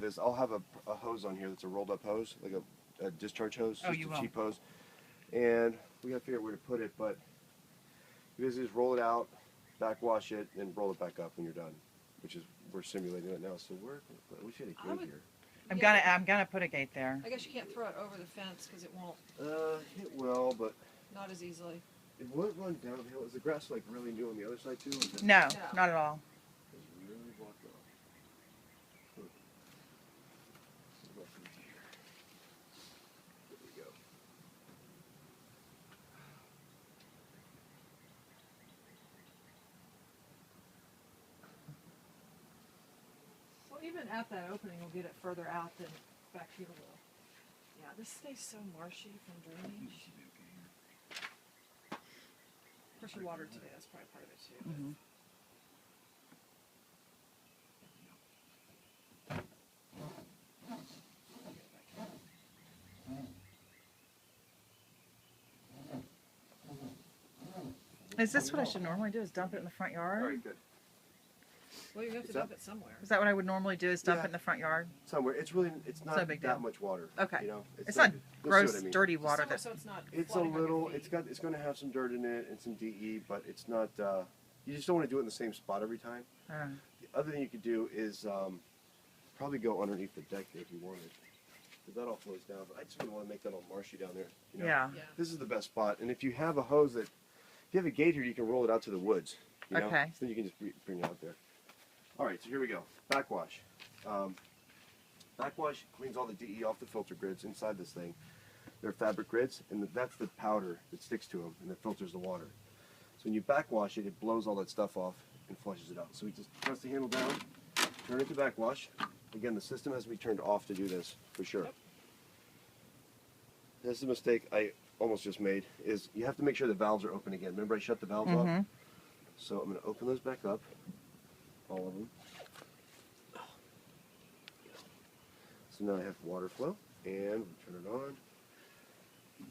this, I'll have a hose on here that's a rolled up hose, like a discharge hose, Oh, just you a will. cheap hose. And we gotta figure out where to put it, but you basically just roll it out, backwash it, and roll it back up when you're done, which is, we're simulating it now. So we should have a gate here. I'm gonna put a gate there. I guess you can't throw it over the fence because it won't, It will, but not as easily. it won't run downhill. Is the grass like really new on the other side too? Or is it No, No. not at all. really blocked off? Huh. There we go. Well, even at that opening, we'll get it further out than back here will. Yeah, this stays so marshy from drainage. Pressure water today, that's probably part of it too. Mm-hmm. Is this what I should normally do? Is dump it in the front All yard? right, good. Well, you have to Is that- dump it somewhere. Is that what I would normally do? Is dump Yeah. it in the front yard? Somewhere. It's really, it's not no big that deal. much water. Okay. You know, It's not you'll see gross, what I mean. dirty Just water. somewhere That so it's not It's a flooding on your little. feet. It's going to have some dirt in it and some DE, but it's not. You just don't want to do it in the same spot every time. The other thing you could do is probably go underneath the deck there if you wanted, because that all flows down. But I just wouldn't want to make that all marshy down there. You know? yeah. Yeah. This is the best spot, and if you have a hose that, if you have a gate here, you can roll it out to the woods. You know? Okay. So then you can just bring it out there. All right, so here we go. Backwash. Backwash cleans all the DE off the filter grids inside this thing. They're fabric grids, and that's the powder that sticks to them and that filters the water. So when you backwash it, it blows all that stuff off and flushes it out. So we just press the handle down, turn it to backwash. Again, the system has to be turned off to do this, for sure. Yep. This is a mistake I almost just made, is you have to make sure the valves are open again. Remember I shut the valves Mm-hmm. off? So I'm going to open those back up, all of them. So now I have water flow, and we turn it on.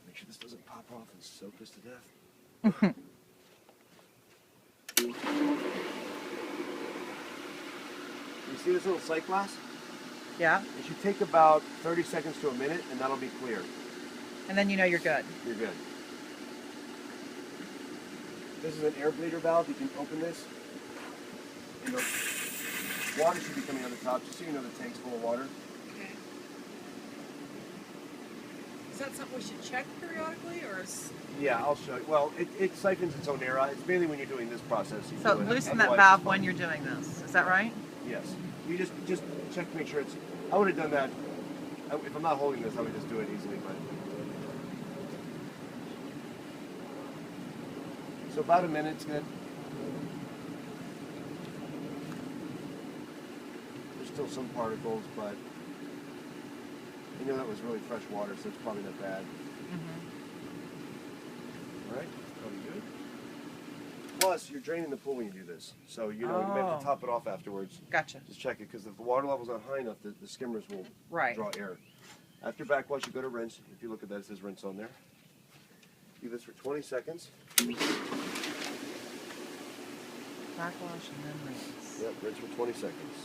Make sure this doesn't pop off and soak us to death. You see this little sight glass? Yeah. It should take about 30 seconds to a minute, and that'll be clear. And then you know you're good. You're good. This is an air bleeder valve. You can open this. And the water should be coming on the top, just so you know the tank's full of water. Okay. Is that something we should check periodically, or is... Yeah, I'll show you. Well, it siphons its own air out. It's mainly when you're doing this process. You So do it. loosen that Otherwise, valve it's when fine. you're doing this. Is that right? Yes. You just check to make sure it's... I would have done that. If I'm not holding this, I would just do it easily, but... So about a minute's good. There's still some particles, but you know that was really fresh water, so it's probably not bad. Mm-hmm. All right, probably good. Plus, you're draining the pool when you do this, so you know you may have Oh. to top it off afterwards. Gotcha. Just check it, because if the water level's not high enough, the skimmers will Right. draw air. After backwash, you go to rinse. If you look at that, it says rinse on there. Do this for 20 seconds. Backwash and then rinse. Yep, rinse for 20 seconds.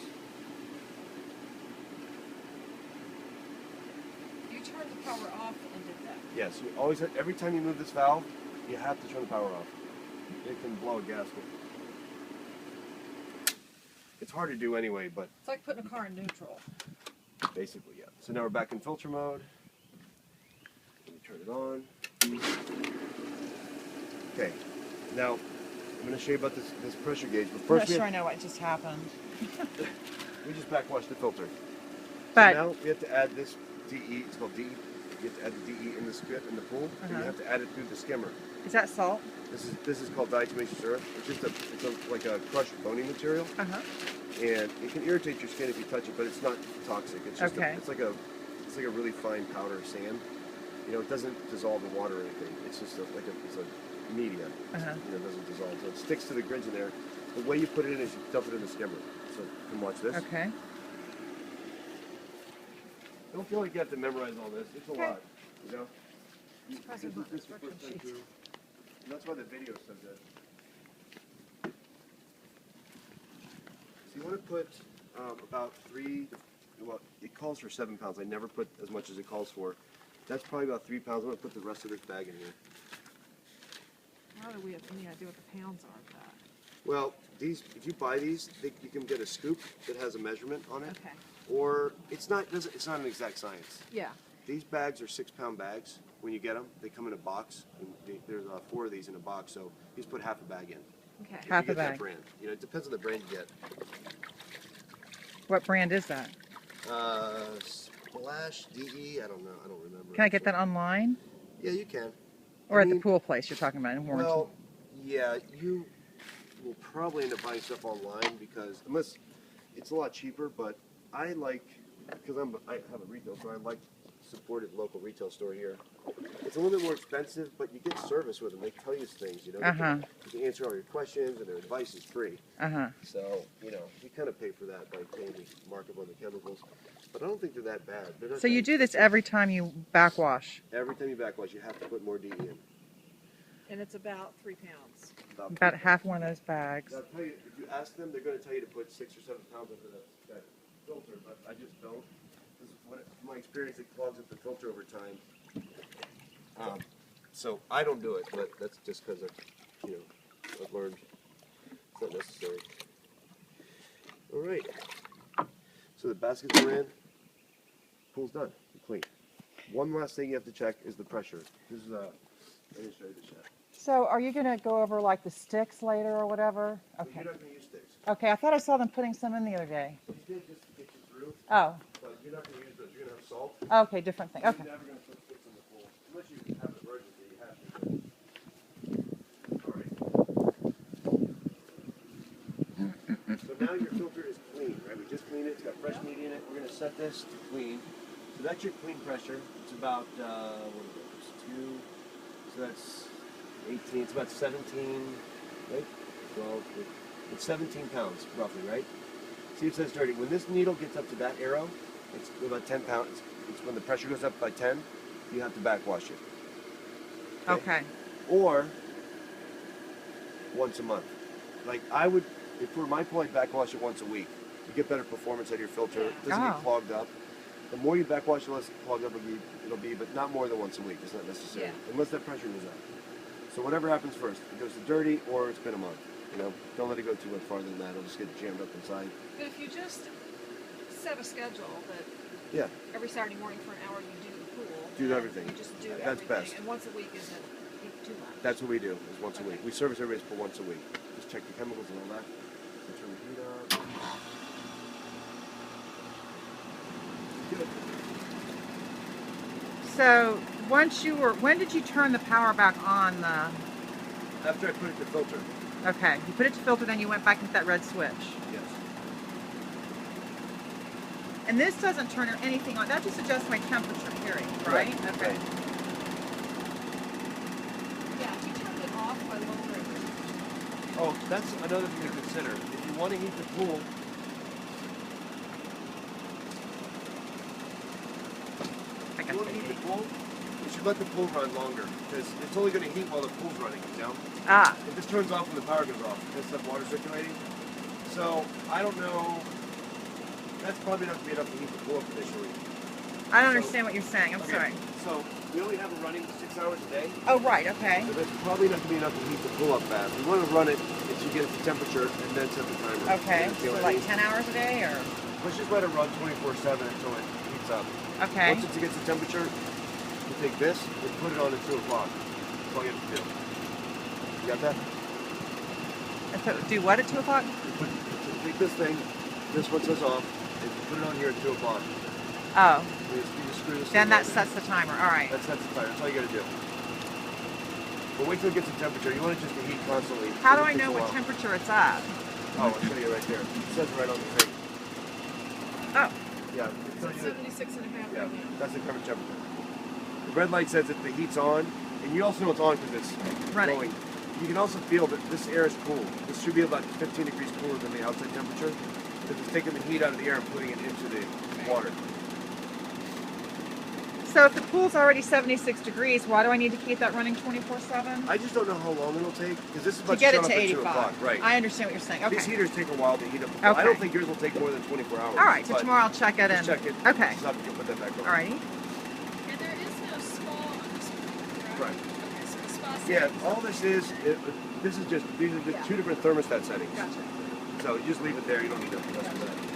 You turned the power off and did that. Yes, you always have, every time you move this valve, you have to turn the power off. It can blow a gasket. It's hard to do anyway, but It's like putting a car in neutral. basically, yeah. So now we're back in filter mode. Let me turn it on. Okay, now I'm going to show you about this pressure gauge. But I'm first, not sure I know what just happened. we just backwash the filter. But So now we have to add this DE. It's called DE. You have to add the DE in the spit in the pool, and you Uh-huh. have to add it through the skimmer. is that salt? This is called diatomaceous earth. It's just like a crushed bony material, Uh-huh. and it can irritate your skin if you touch it, but it's not toxic. It's just Okay. it's like a really fine powder of sand. You know, it doesn't dissolve in water or anything. It's just it's a media. Uh-huh. You know, it doesn't dissolve, so it sticks to the grids in there. The way you put it in is you dump it in the skimmer. So you can watch this. Okay. Don't feel like you have to memorize all this. It's a Okay. lot. You know. Surprised This there's not is the instruction first time sheets. through. And that's why the video is so good. So you want to put about 3 to, well, calls for 7 pounds. I never put as much as it calls for. That's probably about 3 pounds. I'm gonna put the rest of this bag in here. How do we have any idea what the pounds are of that? Well, these, if you buy these, you can get a scoop that has a measurement on it, Okay. or it's not an exact science. Yeah. These bags are 6-pound bags. When you get them, they come in a box. And there's 4 of these in a box, so you just put half a bag in. Okay. Half you a get that bag. brand. You know, it depends on the brand you get. What brand is that? Splash DE. I don't know. I don't remember. Can I get that online? Yeah, you can. Or I at the mean, pool place you're talking about in Warrenton? Well, yeah, you will probably end up buying stuff online because unless it's a lot cheaper. But I like because I have a retail store. I like supported local retail store here. It's a little bit more expensive, but you get service with them. They tell you things, you know. You can answer all your questions, and their advice is free. So, you know, you kind of pay for that by paying the markup on the chemicals. But I don't think they're that bad. They're not So that you do this expensive. every time you backwash? Every time you backwash, you have to put more DE in. And it's about 3 pounds. About half one of those bags. I'll tell you, if you ask them, they're going to tell you to put 6 or 7 pounds into that filter, but I just don't. Because my experience, it clogs up the filter over time. So I don't do it, but that's just because I've learned it's not necessary. All right. So the baskets are in. Pool's done. Clean. One last thing you have to check is the pressure. This is I didn't show you this yet. So are you going to go over like the sticks later or whatever? So Okay. you're not going to use sticks. Okay, I thought I saw them putting some in the other day. You did just to get you through, Oh, but you're not going to use those. You're going to have salt. okay, different thing. Okay. You're never going to put sticks in the pool. Unless you have an emergency, you have to. Alright. So now your filter is clean, right? We just cleaned it. It's got fresh meat in it. We're going to set this to clean. So that's your clean pressure. It's about, what is it? 2. So that's 18. It's about 17, right? 12. It's 17 pounds, roughly, right? See, it says dirty. When this needle gets up to that arrow, it's about 10 pounds. It's when the pressure goes up by 10, you have to backwash it. Okay. Or once a month. Like I would, if for my pool, I'd backwash it once a week. You get better performance out of your filter. It doesn't Oh. get clogged up. The more you backwash, the less clogged up it'll be, but not more than once a week. It's not necessary. Yeah. Unless that pressure goes up. So whatever happens first, it goes to dirty or it's been a month. You know, don't let it go too much farther than that. It'll just get jammed up inside. But if you just set a schedule that Yeah. every Saturday morning for an hour you do the pool. Do then everything. You just do That's everything. best. And once a week isn't too much. That's what we do, is once a Okay. week. We service everybody's pool once a week. Just check the chemicals and all that. So turn the heat on. Good. So when did you turn the power back on the, After I put it to filter, okay, you put it to filter, then you went back into that red switch. yes. And this doesn't turn anything on, that just adjusts my temperature, period, right? Correct. Okay. Right. Yeah, if you turned it off by lowering it. Oh, that's another thing to consider. If you want to heat the pool, I if got you want to heat the the pool, you should let the pool run longer because it's only going to heat while the pool's running. You know, Ah, if this turns off when the power goes off, there's some water circulating. So I don't know. That's probably not going to be enough to heat the pool up initially. I don't understand what you're saying, I'm Okay, sorry. So we only have it running 6 hours a day. Oh, right, okay. So that's probably not going to be enough to heat the pool up fast. We want to run it until you get it to temperature and then set the timer. Okay, You so know what I like mean? 10 hours a day, or, Let's just let it run 24/7 until it heats up. okay. Once it gets to temperature, you take this and put it on at 2 o'clock. That's all you have to do. You got that? And so do what at 2 o'clock? Take this thing, this one says off, and you put it on here at 2 o'clock. Oh, You just screw this then thing that on. sets the timer, all right. That sets the timer. That's all you got to do. But wait till it gets to temperature. You want it just to heat constantly. How do It I takes know a what while. temperature it's at? Oh, I'll show you right there. It says right on the thing. Oh, Yeah. it It's tells at you that- 76 and a half Yeah, right now. that's the current temperature. The red light says that the heat's on, and you also know it's on because it's Running. glowing. You can also feel that this air is cool. This should be about 15 degrees cooler than the outside temperature because it's taking the heat out of the air and putting it into the water. So if the pool's already 76 degrees, why do I need to keep that running 24/7? I just don't know how long it'll take because this is To about get to it shut to off at 2 85. o'clock. Right. I understand what you're saying. Okay. These heaters take a while to heat up. The pool. I Okay. don't think yours will take more than 24 hours. All right. So but tomorrow I'll check it just in. check it. Okay. Stop, you can put that back on. All righty. And there is no spa on this one, correct? Right. Okay, so the spa Yeah. settings- All this is these are just Yeah. two different thermostat settings. Gotcha. So you just leave it there. You don't need to mess with that.